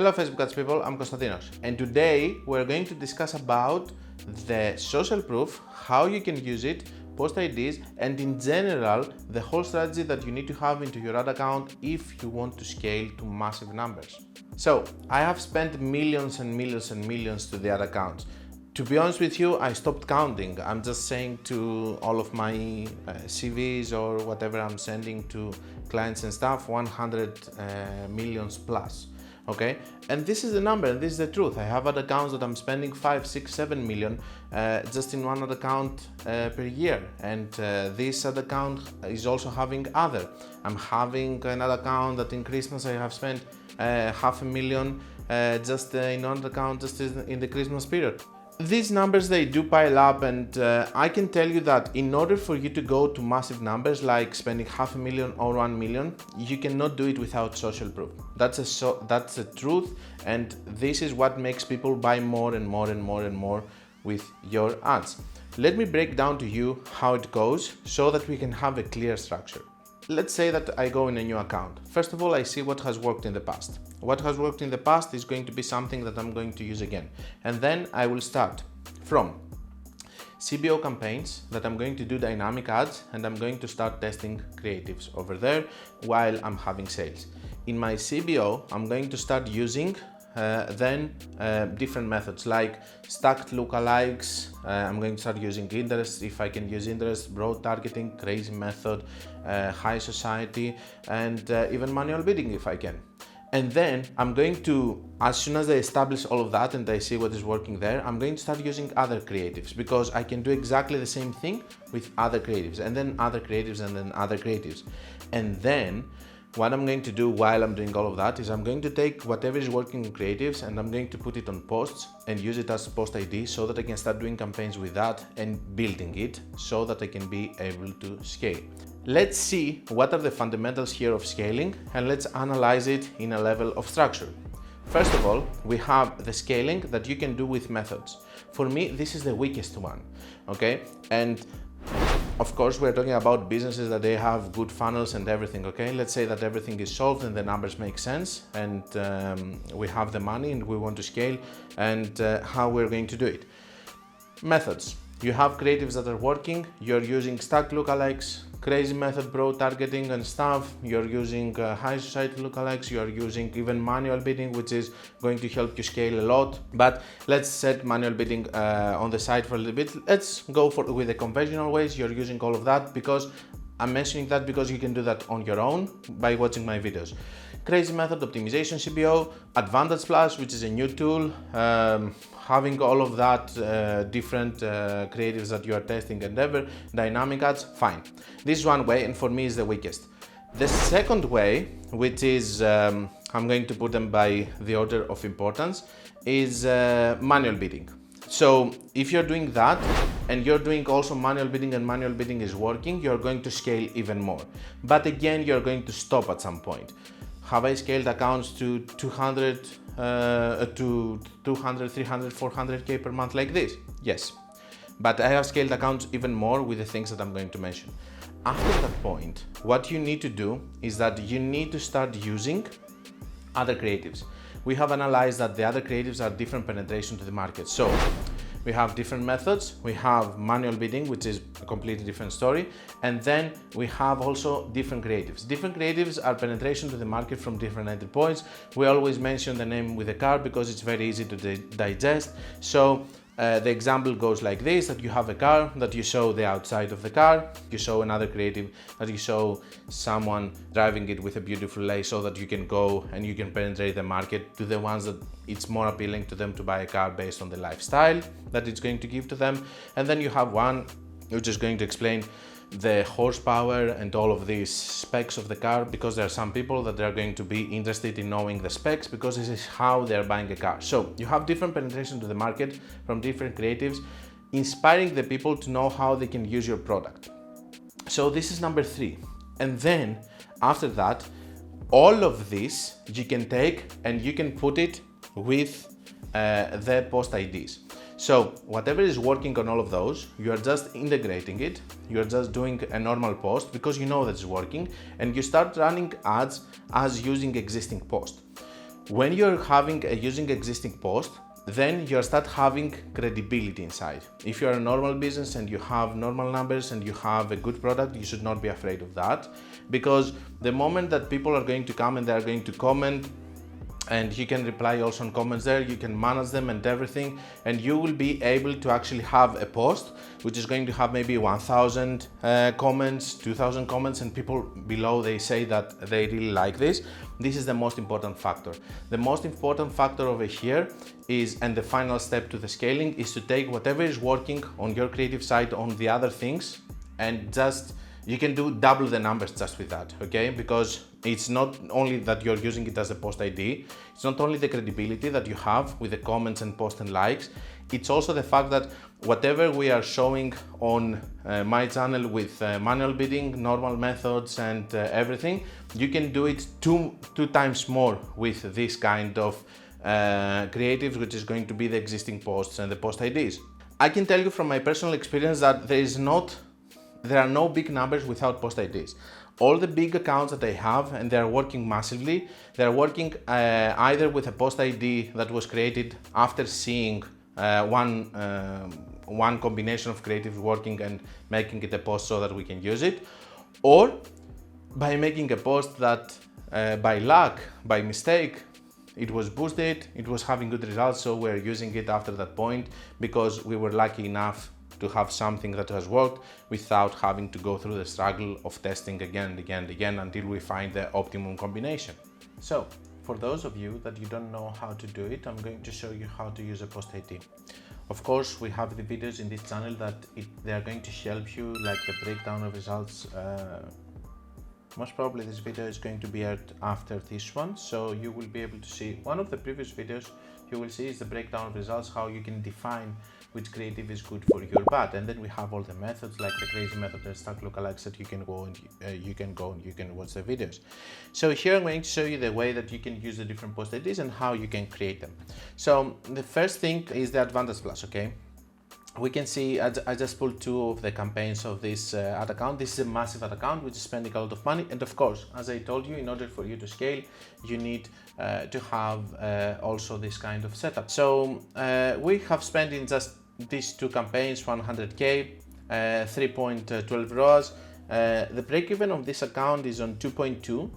Hello Facebook Ads people, I'm Konstantinos, and today we're going to discuss about the social proof, how you can use it, post IDs, and in general the whole strategy that you need to have into your ad account if you want to scale to massive numbers. So I have spent millions and millions and millions to the ad accounts. To be honest with you, I stopped counting. I'm just saying to all of my CVs or whatever I'm sending to clients and stuff, 100 millions plus. Okay, and this is the number and this is the truth. I have ad accounts that I'm spending 5, 6, 7 million just in one ad account per year, and this ad account is also having other. I'm having another account that in Christmas I have spent 500,000 just in one account just in the Christmas period. These numbers, they do pile up, and I can tell you that in order for you to go to massive numbers like spending 500,000 or 1 million, you cannot do it without social proof. That's a truth, and this is what makes people buy more and more and more and more with your ads. Let me break down to you how it goes so that we can have a clear structure. Let's say that I go in a new account. First of all, I see what has worked in the past. What has worked in the past is going to be something that I'm going to use again. And then I will start from CBO campaigns that I'm going to do dynamic ads, and I'm going to start testing creatives over there while I'm having sales. In my CBO, I'm going to start using different methods like stacked lookalikes. I'm going to start using interest if I can use interest, broad targeting, crazy method, high society, and even manual bidding if I can. And then I'm going to, as soon as I establish all of that and I see what is working there, I'm going to start using other creatives, because I can do exactly the same thing with other creatives, and then other creatives, and then other creatives. And then what I'm going to do while I'm doing all of that is I'm going to take whatever is working in creatives and I'm going to put it on posts and use it as post ID so that I can start doing campaigns with that and building it so that I can be able to scale. Let's see what are the fundamentals here of scaling, and let's analyze it in a level of structure. First of all, we have the scaling that you can do with methods. For me, this is the weakest one, okay? And of course, we're talking about businesses that they have good funnels and everything, okay? Let's say that everything is solved and the numbers make sense, and we have the money and we want to scale, and how we're going to do it. Methods. You have creatives that are working, you're using stacked lookalikes, crazy method, broad targeting and stuff, you're using high society lookalikes, you're using even manual bidding, which is going to help you scale a lot. But let's set manual bidding on the side for a little bit. Let's go with the conventional ways. You're using all of that because I'm mentioning that because you can do that on your own by watching my videos. Crazy method, optimization, CBO, Advantage Plus, which is a new tool, having all of that different creatives that you are testing and ever, dynamic ads, fine. This is one way, and for me is the weakest. The second way, which is, I'm going to put them by the order of importance, is manual bidding. So if you're doing that and you're doing also manual bidding and manual bidding is working, you're going to scale even more. But again, you're going to stop at some point. Have I scaled accounts to 200, 300, 400K per month like this? Yes. But I have scaled accounts even more with the things that I'm going to mention. After that point, what you need to do is that you need to start using other creatives. We have analyzed that the other creatives are different penetration to the market. So we have different methods. We have manual bidding, which is a completely different story. And then we have also different creatives. Different creatives are penetration to the market from different entry points. We always mention the name with a car because it's very easy to digest. So the example goes like this, that you have a car, that you show the outside of the car, you show another creative that you show someone driving it with a beautiful lace so that you can go and you can penetrate the market to the ones that it's more appealing to them to buy a car based on the lifestyle that it's going to give to them. And then you have one which is going to explain the horsepower and all of these specs of the car, because there are some people that are going to be interested in knowing the specs because this is how they're buying a car. So you have different penetration to the market from different creatives, inspiring the people to know how they can use your product. So this is number 3. And then after that, all of this you can take and you can put it with the post IDs. So whatever is working on all of those, you are just integrating it, you are just doing a normal post because you know that it's working, and you start running ads as using existing post. When you're using existing post, then you start having credibility inside. If you're a normal business and you have normal numbers and you have a good product, you should not be afraid of that, because the moment that people are going to come and they're going to comment, and you can reply also on comments there, you can manage them and everything, and you will be able to actually have a post which is going to have maybe 1000 comments, 2000 comments, and people below they say that they really like this. This is the most important factor. The most important factor over here is, and the final step to the scaling, is to take whatever is working on your creative side on the other things, and just you can do double the numbers just with that, okay? Because it's not only that you're using it as a post ID, it's not only the credibility that you have with the comments and posts and likes, it's also the fact that whatever we are showing on my channel with manual bidding, normal methods and everything, you can do it two times more with this kind of creatives, which is going to be the existing posts and the post IDs. I can tell you from my personal experience that there are no big numbers without post IDs. All the big accounts that I have, and they're working massively, they're working either with a post ID that was created after seeing one combination of creatives working and making it a post so that we can use it, or by making a post that by luck, by mistake, it was boosted, it was having good results, so we're using it after that point because we were lucky enough to have something that has worked without having to go through the struggle of testing again and again and again until we find the optimum combination. So, for those of you that you don't know how to do it, I'm going to show you how to use a post ID. Of course, we have the videos in this channel that they are going to help you, like the breakdown of results. Most probably this video is going to be aired after this one, so you will be able to see one of the previous videos. You will see is the breakdown of results, how you can define which creative is good for your bot, and then we have all the methods like the crazy method and stack lookalikes that you can go and you can watch the videos. So here I'm going to show you the way that you can use the different post IDs and how you can create them. So the first thing is the Advantage Plus, okay? We can see I just pulled two of the campaigns of this ad account. This is a massive ad account which is spending a lot of money, and of course, as I told you, in order for you to scale, you need to have also this kind of setup. So we have spent in just these two campaigns 100k, 3.12 ROAS. The break-even of this account is on 2.2.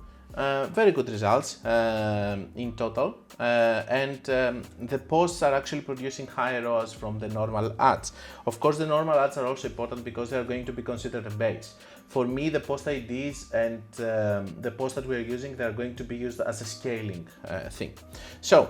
Very good results in total, and the posts are actually producing higher ROAS from the normal ads. Of course, the normal ads are also important because they are going to be considered a base. For me, the post IDs and the posts that we are using, they are going to be used as a scaling thing. So,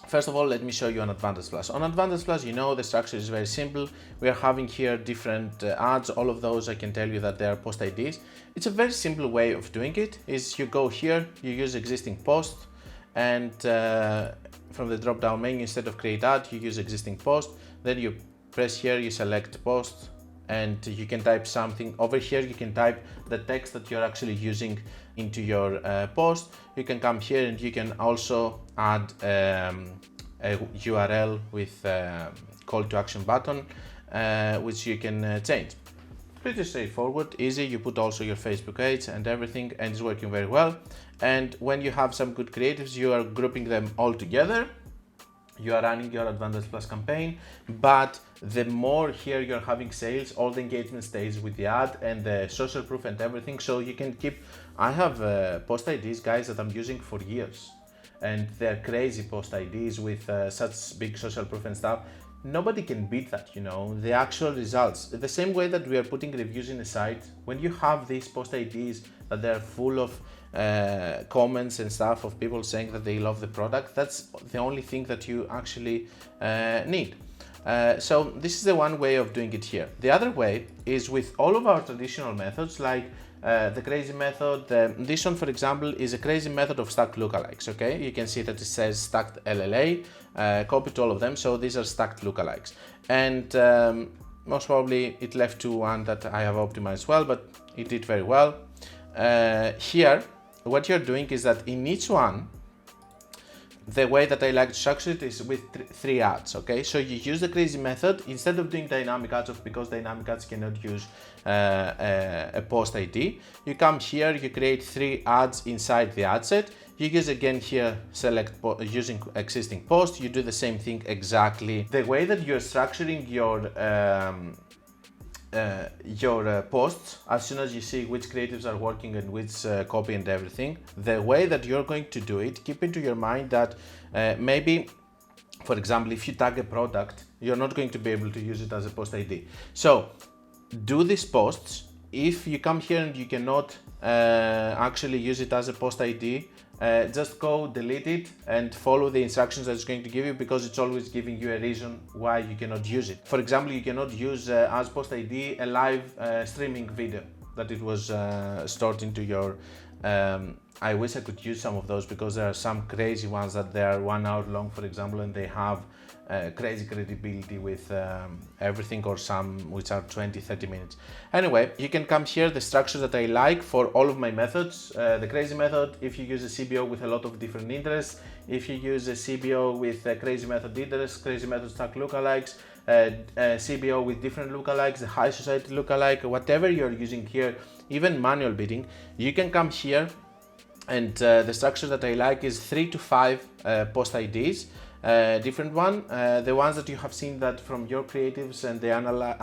first of all, let me show you on Advantage Plus. On Advantage Plus, you know, the structure is very simple. We are having here different ads. All of those, I can tell you that they are post IDs. It's a very simple way of doing it. Is you go here, you use existing post, and from the drop-down menu, instead of create ad, you use existing post. Then you press here, you select post, and you can type something. Over here, you can type the text that you're actually using into your post. You can come here and you can also add a URL with call to action button, which you can change. Pretty straightforward, easy. You put also your Facebook ads and everything, and it's working very well. And when you have some good creatives, you are grouping them all together. You are running your Advantage Plus campaign, but the more here you're having sales, all the engagement stays with the ad and the social proof and everything. So you can keep, I have post IDs, guys, that I'm using for years, and they're crazy post IDs with such big social proof and stuff. Nobody can beat that, you know, the actual results. The same way that we are putting reviews in a site, when you have these post IDs that they're full of comments and stuff of people saying that they love the product, that's the only thing that you actually need. So this is the one way of doing it here. The other way is with all of our traditional methods, like the crazy method. This one, for example, is a crazy method of stacked lookalikes, okay? You can see that it says stacked LLA, copy to all of them, so these are stacked lookalikes. And most probably it left to one that I have optimized well, but it did very well. Here, what you're doing is that in each one, the way that I like to structure it is with three ads, okay? So you use the crazy method instead of doing dynamic ads, because dynamic ads cannot use a post ID. You come here, you create three ads inside the ad set. You use again here, select using existing post, you do the same thing exactly. The way that you're structuring your posts, as soon as you see which creatives are working and which copy and everything, the way that you're going to do it, keep into your mind that maybe, for example, if you tag a product, you're not going to be able to use it as a post ID. So do these posts. If you come here and you cannot actually use it as a post ID, just go delete it and follow the instructions that it's going to give you, because it's always giving you a reason why you cannot use it. For example, you cannot use as post ID a live streaming video that it was stored into your I wish I could use some of those, because there are some crazy ones that they are 1 hour long, for example, and they have crazy credibility with everything, or some which are 20-30 minutes. Anyway, you can come here, the structure that I like for all of my methods. The crazy method, if you use a CBO with a lot of different interests, if you use a CBO with a crazy method interest, crazy method stack lookalikes, CBO with different lookalikes, the high society lookalike, whatever you're using here, even manual bidding, you can come here. And the structure that I like is 3 to 5 post IDs, different one. The ones that you have seen that from your creatives and the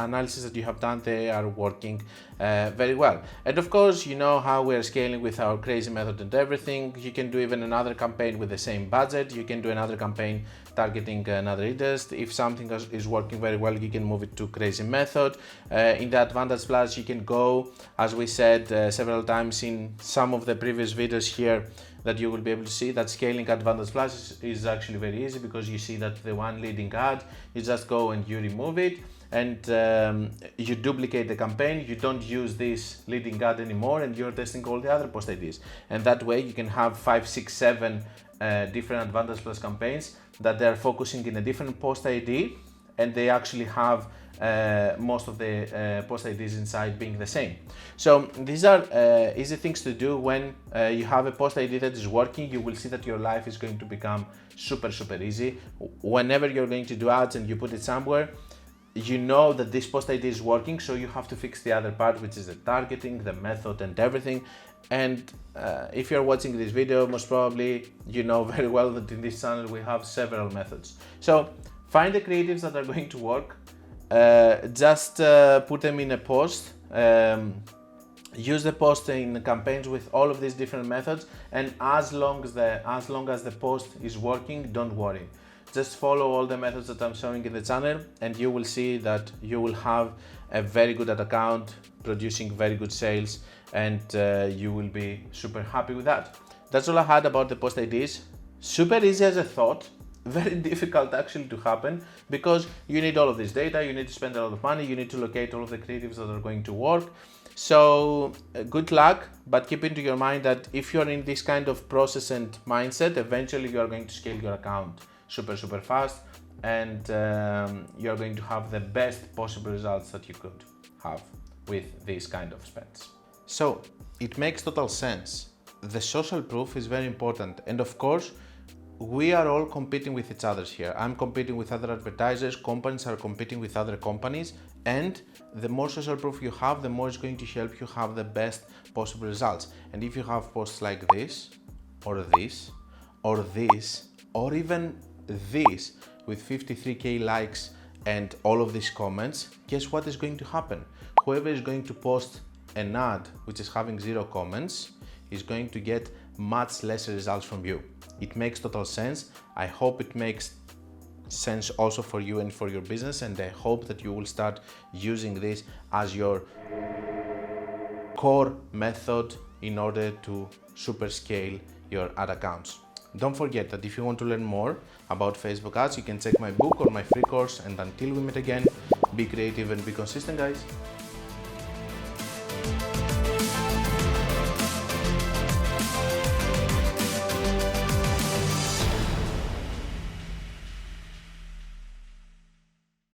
analysis that you have done, they are working very well. And of course, you know how we're scaling with our crazy method and everything. You can do even another campaign with the same budget. You can do another campaign targeting another interest. If something is working very well, you can move it to crazy method. In the Advantage Plus, you can go, as we said several times in some of the previous videos here, that you will be able to see that scaling Advantage Plus is actually very easy, because you see that the one leading ad, you just go and you remove it, and you duplicate the campaign. You don't use this leading ad anymore, and you're testing all the other post IDs. And that way you can have 5, 6, 7 different Advantage Plus campaigns that they're focusing in a different post ID, and they actually have most of the post IDs inside being the same. So these are easy things to do. When you have a post ID that is working, you will see that your life is going to become super easy. Whenever you're going to do ads and you put it somewhere, you know that this post ID is working, so you have to fix the other part, which is the targeting, the method and everything. And if you're watching this video, most probably you know very well that in this channel we have several methods. So find the creatives that are going to work, just put them in a post, use the post in campaigns with all of these different methods, and as long as the post is working, don't worry. Just follow all the methods that I'm showing in the channel, and you will see that you will have a very good ad account producing very good sales, and you will be super happy with that. That's all I had about the post IDs. Super easy as I thought, very difficult actually to happen, because you need all of this data, you need to spend a lot of money, you need to locate all of the creatives that are going to work. So good luck, but keep into your mind that if you're in this kind of process and mindset, eventually you are going to scale your account super fast, and you're going to have the best possible results that you could have with these kind of spends. So it makes total sense. The social proof is very important, and of course we are all competing with each other here. I'm competing with other advertisers, companies are competing with other companies, and the more social proof you have, the more it's going to help you have the best possible results. And if you have posts like this, or this, or this, or even this with 53k likes and all of these comments, guess what is going to happen? Whoever is going to post an ad which is having 0 comments is going to get much less results from you. It makes total sense. I hope it makes sense also for you and for your business, and I hope that you will start using this as your core method in order to super scale your ad accounts. Don't forget that if you want to learn more about Facebook ads, you can check my book or my free course. And until we meet again, be creative and be consistent, guys.